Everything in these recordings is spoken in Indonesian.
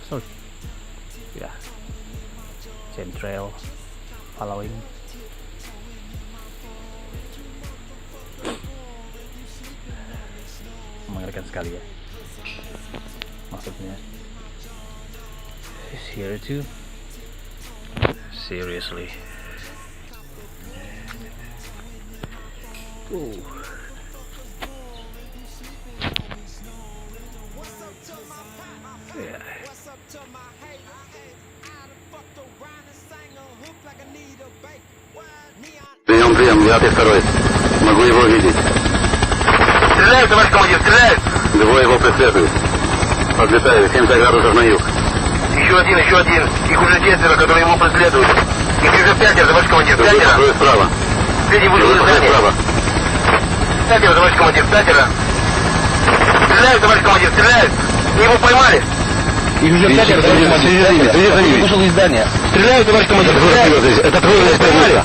So, yeah, same trail, following. Mengerikan sekali ya. Maksudnya, is here too? Seriously. Yeah. Прием, 9-2. Могу его видеть. Стреляют, товарищ командир, стреляют! Двое его преследуют. Подлетаю, 70 градусов на юг. Еще один. Их уже 4, которые ему преследуют. Их уже 5, товарищ командир, 5. Другой справа. Среди вышел справа. 5, товарищ командир, 5. Стреляют, товарищ командир, стреляют! Его поймали! Их уже 5, товарищ командир, 5. Вышел из здания. Стреляют, товарищ командир, стреляют! Это трое поймали!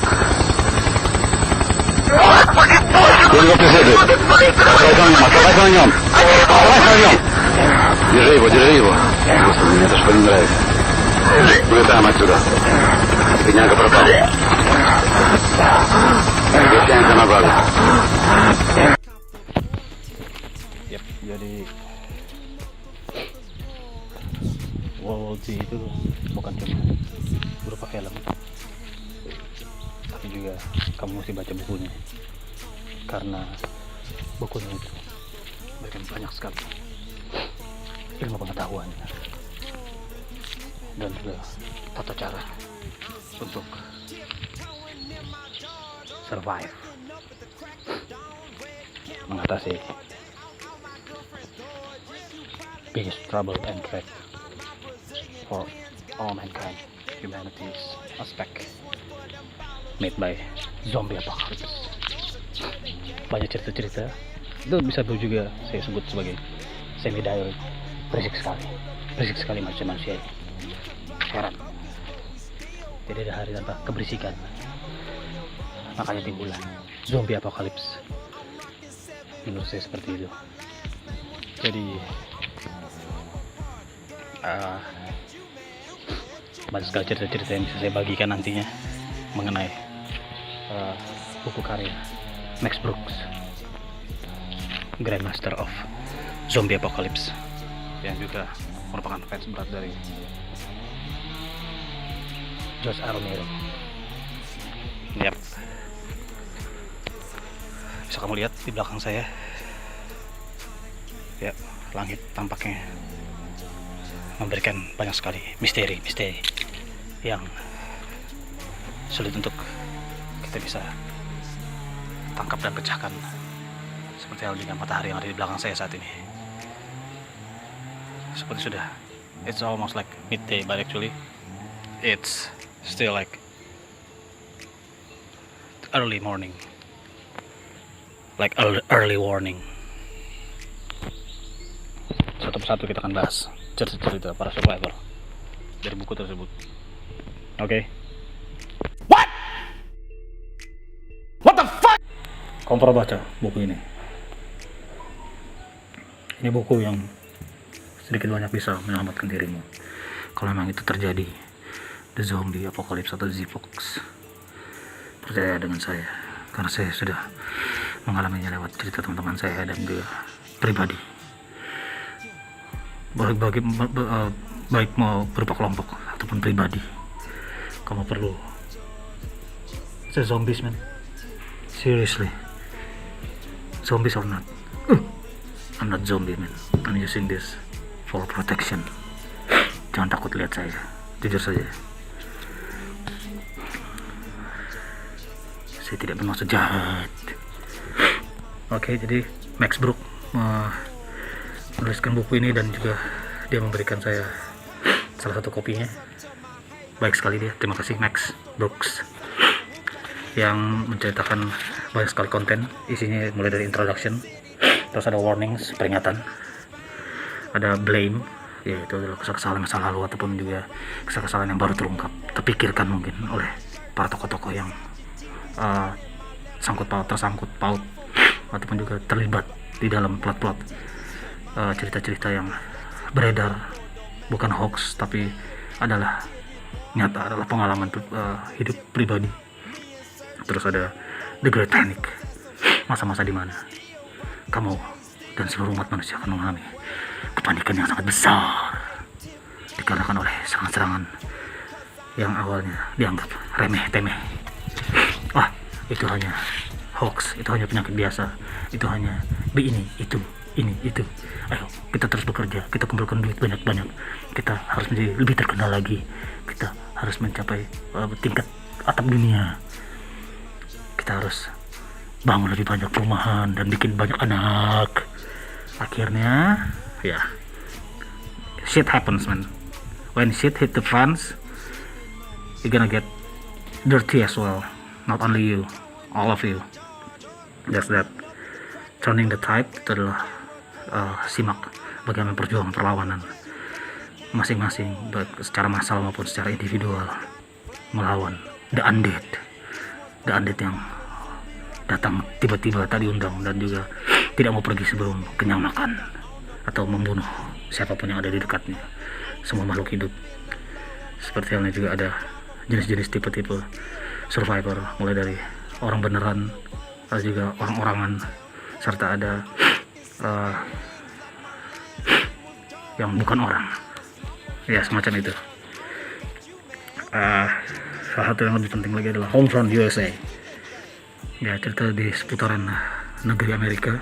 Он его преследует. Оставайся на нем. Держи его. Господи, мне это что не нравится. Улетаем отсюда. Бедняга пропал. Возвращаемся на базу. Yep, jadi World War Z itu bukan cuma berupa film, tapi juga kamu mesti baca bukunya, karena bukunya itu memberikan banyak sekali ilmu pengetahuan dan juga tata cara untuk survive, mengatasi biggest trouble and threat for all mankind, humanity's aspect, made by zombie apocalypse. Banyak cerita-cerita itu bisa juga saya sebut sebagai semi diary. Berisik sekali manusia ini. Heran, tidak ada hari tanpa keberisikan. Makanya timbullah zombie apocalypse. Menurut saya seperti itu. Jadi banyak sekali cerita-cerita yang bisa saya bagikan nantinya mengenai buku karya Max Brooks, Grandmaster of Zombie Apocalypse, yang juga merupakan fans berat dari George R. Romero. Yap. Bisa kamu lihat di belakang saya, ya, langit tampaknya memberikan banyak sekali misteri yang sulit untuk kita bisa tangkap dan pecahkan, seperti hal dengan matahari yang ada di belakang saya saat ini. Seperti sudah, it's almost like midday, but actually it's still like early morning, like early warning. Satu persatu kita akan bahas cerita para survivor dari buku tersebut. Oke. What the fuck? Kamu pernah baca buku ini? Ini buku yang sedikit banyak bisa menyelamatkan dirimu kalau memang itu terjadi, the zombie apocalypse atau Z-Fox. Percaya dengan saya, karena saya sudah mengalaminya lewat cerita teman-teman saya dan juga pribadi. Baik mau berupa kelompok ataupun pribadi, kamu perlu the zombies, man. Seriously, zombies or not, I'm not zombie, man. I'm using this for protection. Jangan takut lihat saya, jujur saja. Saya tidak bermaksud jahat. Oke, jadi Max Brooks menuliskan buku ini dan juga dia memberikan saya salah satu kopinya. Baik sekali dia, terima kasih Max Brooks, yang menceritakan banyak sekali konten. Isinya mulai dari introduction, terus ada warnings, peringatan, ada blame, yaitu adalah kesalahan masa lalu ataupun juga kesalahan yang baru terungkap, terpikirkan mungkin oleh para tokoh-tokoh yang tersangkut paut ataupun juga terlibat di dalam plot-plot cerita-cerita yang beredar, bukan hoax tapi adalah nyata, adalah pengalaman hidup pribadi. Terus ada The Great Panic, masa-masa di mana kamu dan seluruh umat manusia akan mengalami kepanikan yang sangat besar dikarenakan oleh serangan-serangan yang awalnya dianggap remeh-temeh. Wah, itu hanya hoax, itu hanya penyakit biasa, itu hanya ini, itu. Ayo, kita terus bekerja, kita kumpulkan duit banyak-banyak, kita harus menjadi lebih terkenal lagi, kita harus mencapai tingkat atap dunia, kita harus bangun lebih banyak perumahan dan bikin banyak anak. Akhirnya, ya, shit happens, man. When shit hit the fans, you're gonna get dirty as well. Not only you, all of you. That's that. Turning the tide itu adalah simak bagaimana perjuangan perlawanan masing-masing, baik secara massal maupun secara individual, melawan the undead yang datang tiba-tiba tak diundang dan juga tidak mau pergi sebelum kenyang makan atau membunuh siapapun yang ada di dekatnya, semua makhluk hidup. Seperti halnya juga ada jenis-jenis tipe-tipe survivor, mulai dari orang beneran, ada juga orang-orangan, serta ada yang bukan orang, ya semacam itu. Salah satu yang lebih penting lagi adalah Homefront USA, ya, cerita di seputaran negeri Amerika,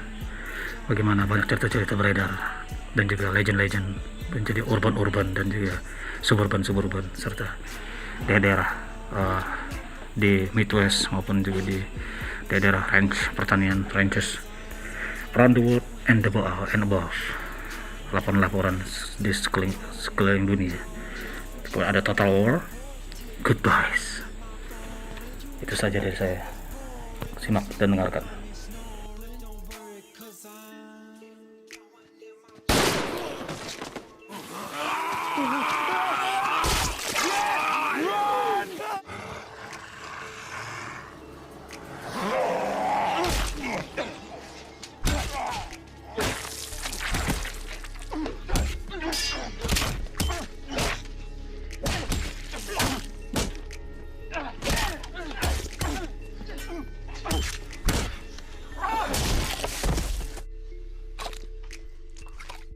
bagaimana banyak cerita-cerita beredar dan juga legend-legend menjadi urban dan juga suburban, serta daerah di Midwest maupun juga di daerah pertanian ranches around the world and above. Laporan di sekeliling dunia. Kalau ada total war, goodbyes. Itu saja dari saya. Simak dan dengarkan.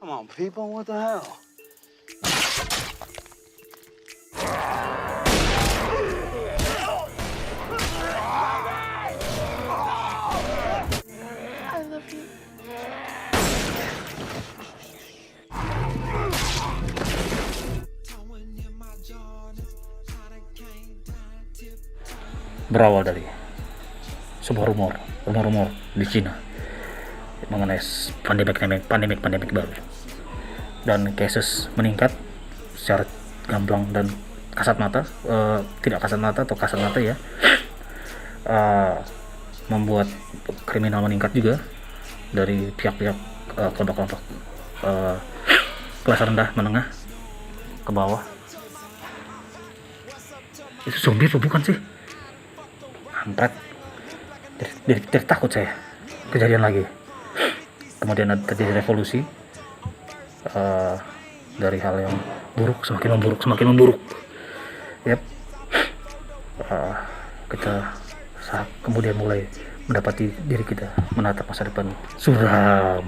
Come on, people, what the hell? I love you. Berawal dari sebuah rumor di Cina mengenai pandemik baru, dan cases meningkat secara gamblang dan kasat mata, ya, membuat kriminal meningkat juga dari pihak-pihak kelompok-kelompok kelas rendah, menengah, ke bawah. Itu zombie apa bukan sih? Kampret, dari takut saya kejadian lagi. Kemudian terjadi revolusi, dari hal yang buruk semakin memburuk. Yep. Kita kemudian mulai mendapati diri kita menatap masa depan suram.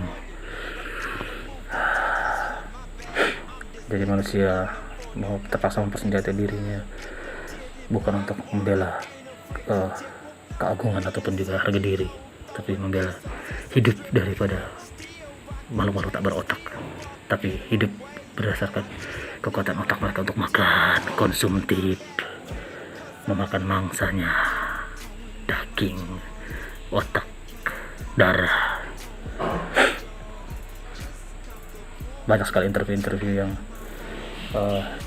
Jadi manusia mau terpaksa mempersenjatai dirinya bukan untuk membela keagungan ataupun juga harga diri, tapi membela hidup daripada makhluk-makhluk tak berotak, tapi hidup berdasarkan kekuatan otak mereka untuk makan, konsumtif, memakan mangsanya, daging, otak, darah. Banyak sekali interview yang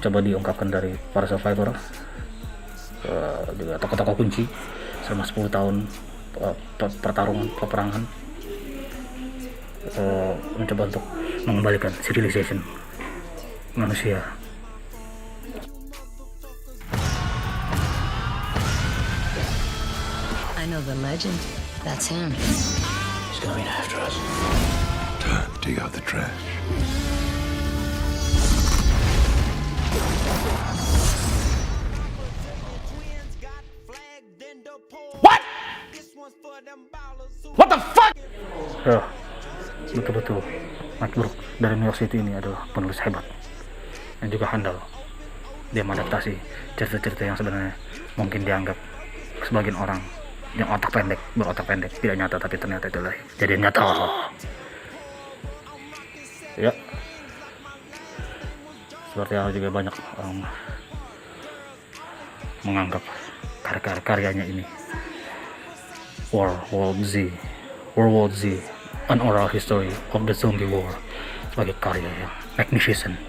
coba diungkapkan dari para survivor, juga tokoh-tokoh kunci selama 10 tahun peperangan, mencoba untuk mengembalikan civilization manusia. I know know the legend. That's him. He's coming after us. Time to dig out the trash. Ya, betul-betul Mike Brook dari New York City ini adalah penulis hebat yang juga handal. Dia mengadaptasi cerita-cerita yang sebenarnya mungkin dianggap sebagian orang yang berotak pendek, tidak nyata, tapi ternyata itulah jadi nyata. Ya, seperti yang juga banyak orang menganggap karyanya ini World War Z, An Oral History of the Zombie War, sebagai karya yang magnificent.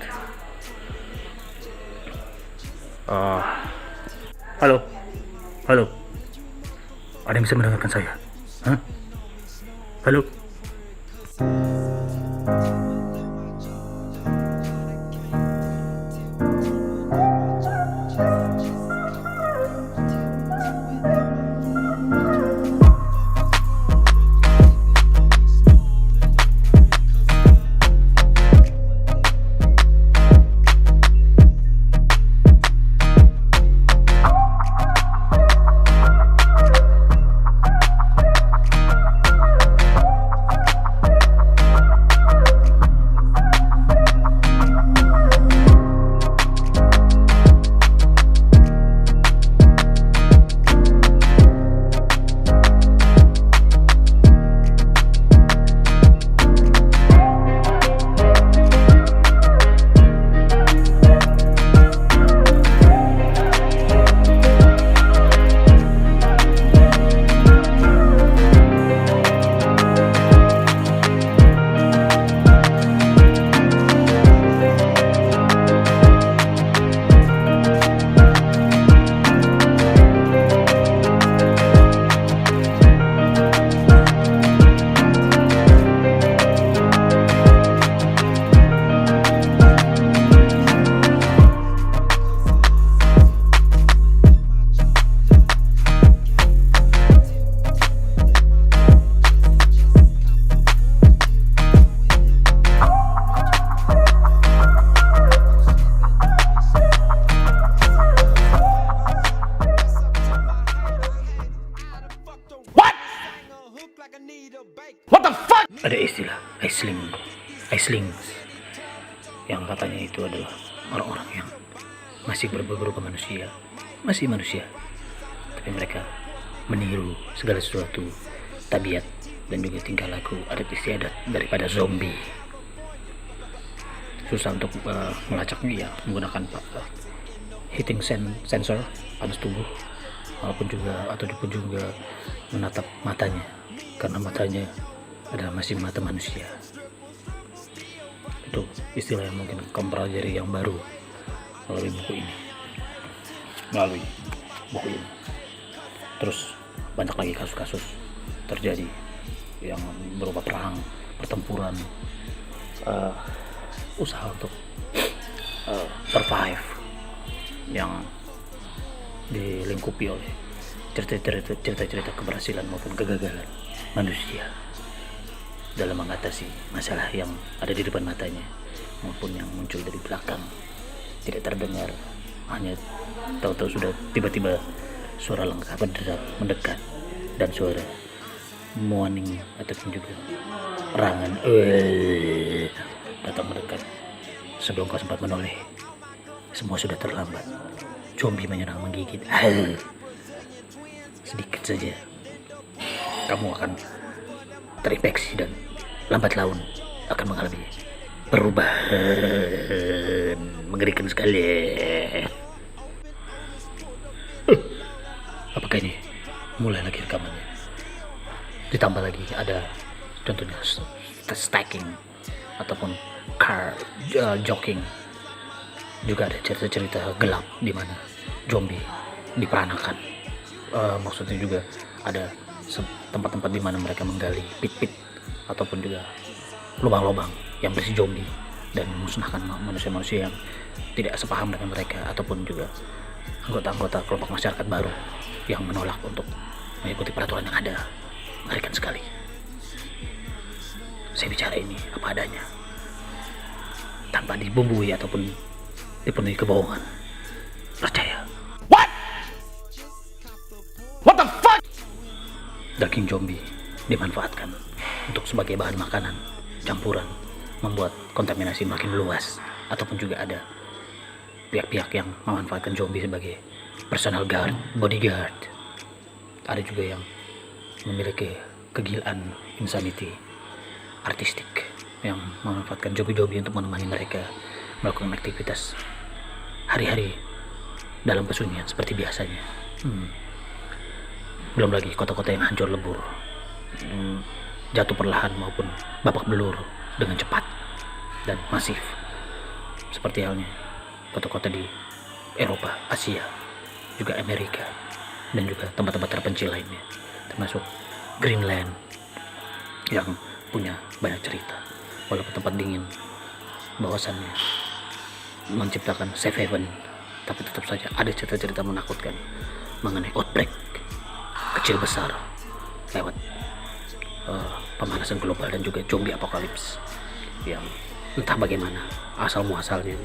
Halo, ada yang bisa mendengarkan saya? Hah? Halo? Ada istilah Aisling yang katanya itu adalah orang-orang yang masih berupa manusia, masih manusia, tapi mereka meniru segala sesuatu, tabiat dan juga tingkah laku adat istiadat daripada zombie. Susah untuk melacaknya ya, menggunakan heating sensor, panas tubuh, ataupun juga menatap matanya, karena matanya adalah masih mata manusia. Itu istilah yang mungkin kamu pelajari yang baru melalui buku ini. Terus banyak lagi kasus-kasus terjadi yang berupa perang, pertempuran, usaha untuk survive yang dilingkupi oleh cerita-cerita keberhasilan maupun kegagalan manusia dalam mengatasi masalah yang ada di depan matanya maupun yang muncul dari belakang, tidak terdengar, hanya tahu-tahu sudah tiba-tiba suara langkah mendekat dan suara warning ataupun juga erangan datang mendekat. Sebelum kau sempat menoleh, semua sudah terlambat. Zombie menyerang, menggigit. Sedikit saja kamu akan terinfeksi dan lambat laun akan mengalami perubahan mengerikan sekali. Apakah ini mulai lagi rekamannya? Ditambah lagi ada contohnya stacking ataupun car jogging. Juga ada cerita-cerita gelap di mana zombie diperanakan. Maksudnya juga ada tempat-tempat di mana mereka menggali pit-pit ataupun juga lubang-lubang yang berisi zombie dan memusnahkan manusia-manusia yang tidak sepaham dengan mereka ataupun juga anggota-anggota kelompok masyarakat baru yang menolak untuk mengikuti peraturan yang ada. Mengerikan sekali. Saya bicara ini apa adanya, tanpa dibumbui ataupun dipenuhi kebohongan. Percaya. What the fuck? Daging zombie dimanfaatkan untuk sebagai bahan makanan campuran, membuat kontaminasi makin luas. Ataupun juga ada pihak-pihak yang memanfaatkan zombie sebagai personal guard, bodyguard. Ada juga yang memiliki kegilaan insanity artistik yang memanfaatkan zombie-zombie untuk menemani mereka melakukan aktivitas hari-hari dalam kesunyian seperti biasanya. Belum lagi kota-kota yang hancur lebur, jatuh perlahan maupun babak belur dengan cepat dan masif, seperti halnya kota-kota di Eropa, Asia, juga Amerika, dan juga tempat-tempat terpencil lainnya, termasuk Greenland yang punya banyak cerita. Walaupun tempat dingin, bahwasannya menciptakan safe haven, tapi tetap saja ada cerita-cerita menakutkan mengenai outbreak kecil besar lewat pemanasan global dan juga zombie apokalips yang entah bagaimana asal muasalnya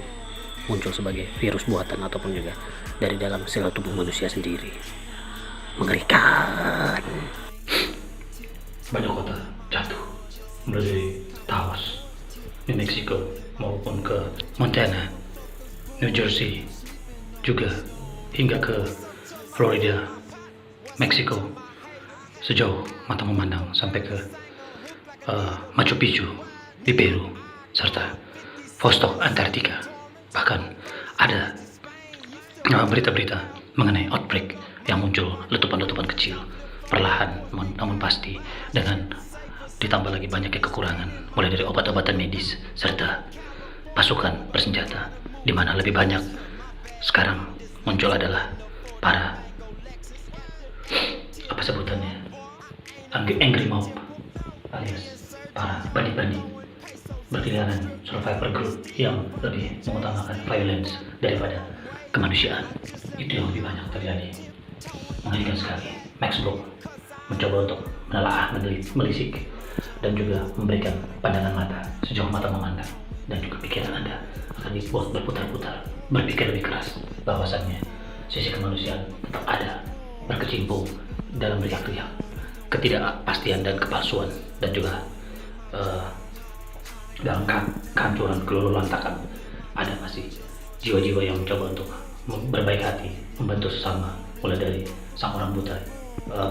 muncul sebagai virus buatan ataupun juga dari dalam sel tubuh manusia sendiri. Mengerikan. Banyak kota jatuh, mulai dari Taos, New Mexico maupun ke Montana, New Jersey, juga hingga ke Florida, Meksiko, sejauh mata memandang sampai ke Machu Picchu di Peru, serta Vostok, Antartika. Bahkan ada berita-berita mengenai outbreak yang muncul letupan-letupan kecil perlahan namun pasti, dengan ditambah lagi banyaknya kekurangan mulai dari obat-obatan medis serta pasukan bersenjata, di mana lebih banyak sekarang muncul adalah para apa sebutannya, angry mob alias para bandi-bandi berkeliaran, survivor group yang lebih mengutamakan violence daripada kemanusiaan. Itu yang lebih banyak terjadi. Mengerikan sekali. Max Block mencoba untuk menelaah, menelisik, dan juga memberikan pandangan mata sejauh mata memandang, dan juga pikiran Anda akan dibuat berputar-putar, berpikir lebih keras bahwasannya sisi kemanusiaan tetap ada, berkecimpung dalam riak-riak ketidakpastian dan kepalsuan, dan juga dalam kehancuran kelululantakan ada masih jiwa-jiwa yang mencoba untuk berbaik hati, membantu sesama, mulai dari sang orang buta,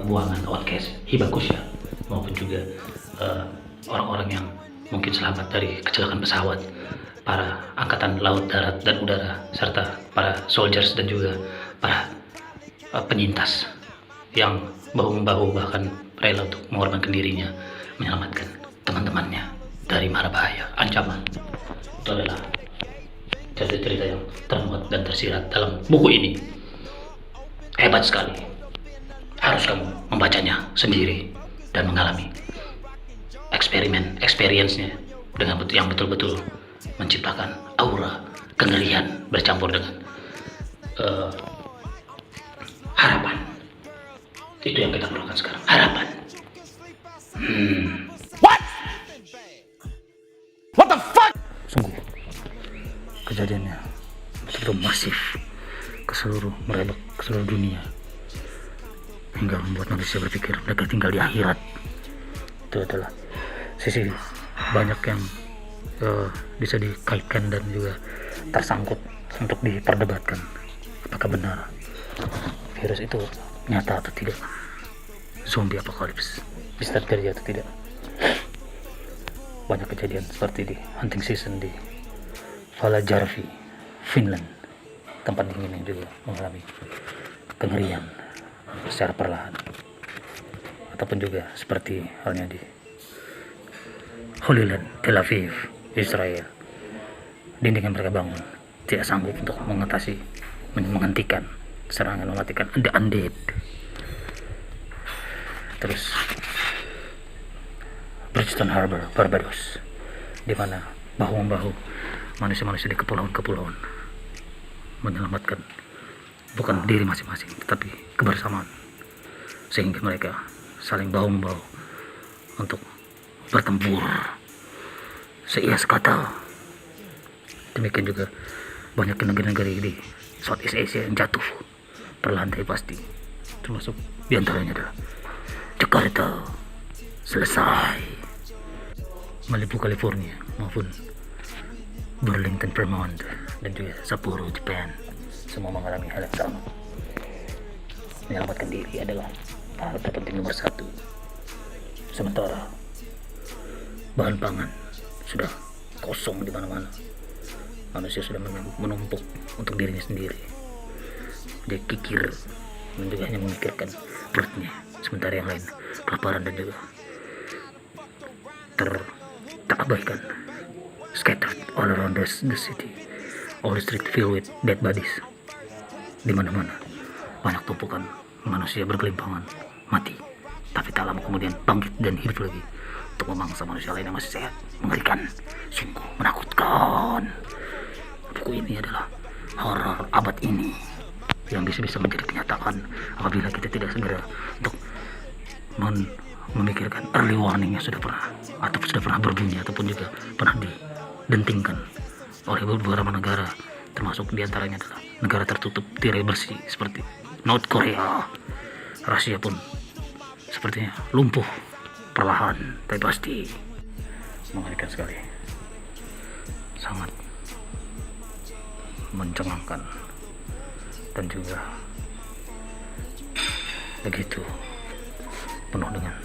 buangan outcast Hibakusha, maupun juga orang-orang yang mungkin selamat dari kecelakaan pesawat, para angkatan laut, darat, dan udara, serta para soldiers dan juga para penyintas yang bahu-membahu bahkan rela untuk mengorbankan dirinya menyelamatkan teman-temannya dari mara bahaya, ancaman. Itu adalah cerita-cerita yang termuat dan tersirat dalam buku ini. Hebat sekali. Harus kamu membacanya sendiri dan mengalami experience-nya dengan yang betul-betul menciptakan aura kengerian bercampur dengan harapan. Itu yang kita perlukan sekarang, harapan. What the fuck? Sungguh kejadiannya betul masif merebak ke seluruh dunia, hingga membuat manusia berpikir mereka tinggal di akhirat. Itu adalah sisi banyak yang bisa dikaitkan dan juga tersangkut untuk diperdebatkan. Apakah benar virus itu nyata atau tidak? Zombie apokalips bisa terjadi atau tidak? Banyak kejadian seperti di hunting season di Valajärvi, Finland, tempat dingin yang juga mengalami kengerian secara perlahan. Ataupun juga seperti halnya di Holy Land, Tel Aviv, Israel. Dinding yang mereka bangun tidak sanggup untuk menghentikan serangan, mematikan the undead. Terus Bridgeton Harbor, Barbados, di mana bahu-membahu manusia-manusia di kepulauan-kepulauan menyelamatkan bukan diri masing-masing, tetapi kebersamaan sehingga mereka saling bahu-membahu untuk bertempur seias kata. Demikian juga banyak negara-negara di Southeast Asia yang jatuh perlahan tapi pasti, termasuk diantaranya adalah Jakarta. Selesai. Malibu California maupun Burlington Vermont dan juga Sapporo Japan semua mengalami hal yang sama. Menyelamatkan diri adalah hal terpenting nomor satu. Sementara bahan pangan sudah kosong di mana-mana, manusia sudah menumpuk untuk dirinya sendiri. Dia kikir dan juga hanya memikirkan perutnya, sementara yang lain kelaparan dan juga terabaikan. Scattered all around the city, all the street filled with dead bodies. Di mana-mana banyak tumpukan manusia bergelimpangan mati, tapi tak lama kemudian bangkit dan hidup lagi untuk memangsa manusia lain yang masih sehat. Mengerikan, sungguh menakutkan. Buku ini adalah horor abad ini yang bisa menjadi kenyataan apabila kita tidak segera untuk memikirkan early warning yang sudah pernah berbunyi ataupun juga pernah didentingkan oleh beberapa negara, termasuk diantaranya adalah negara tertutup tirai bersih seperti North Korea. Rusia pun sepertinya lumpuh perlahan tapi pasti. Mengerikan sekali, sangat mencengangkan dan juga begitu penuh dengan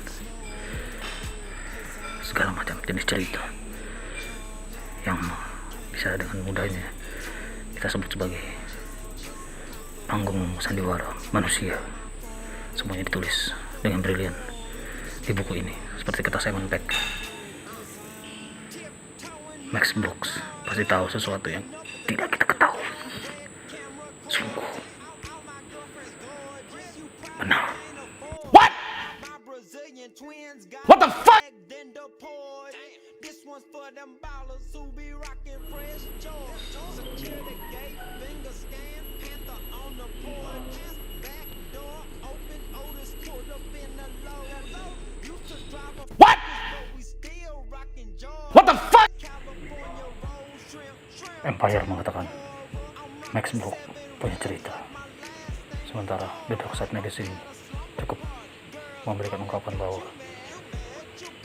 segala macam jenis cerita yang bisa dengan mudahnya kita sebut sebagai panggung sandiwara manusia. Semuanya ditulis dengan brilian di buku ini, seperti kata Simon Peck. Max Brooks pasti tahu sesuatu yang tidak kita ketahui. Sungguh benar. What the fuck? What? What the fuck? Empire mengatakan Max Brooks punya cerita, sementara The Dark Side Magazine cukup memberikan ungkapan bahwa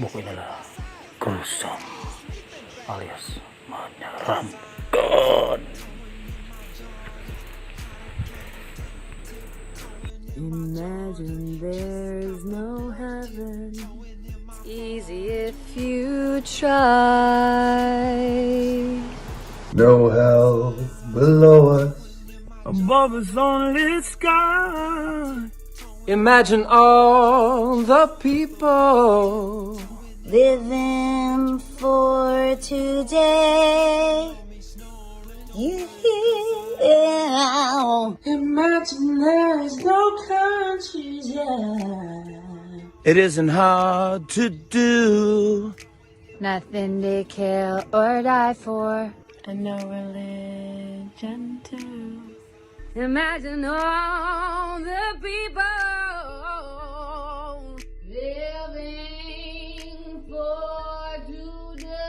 buku ini adalah gruesome alias menyeramkan. Imagine there's no heaven. It's easy if you try. No hell below us. Above us only sky. Imagine all the people Living for today. Yeah. Imagine there's no countries, yeah. It isn't hard to do. Nothing to kill or die for, and no religion too. Imagine all the people living for today.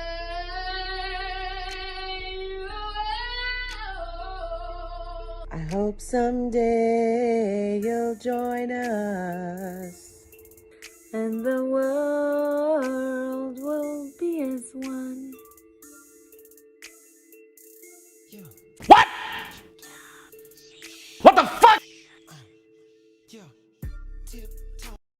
I hope someday you'll join us, and the world will be as one. What? What the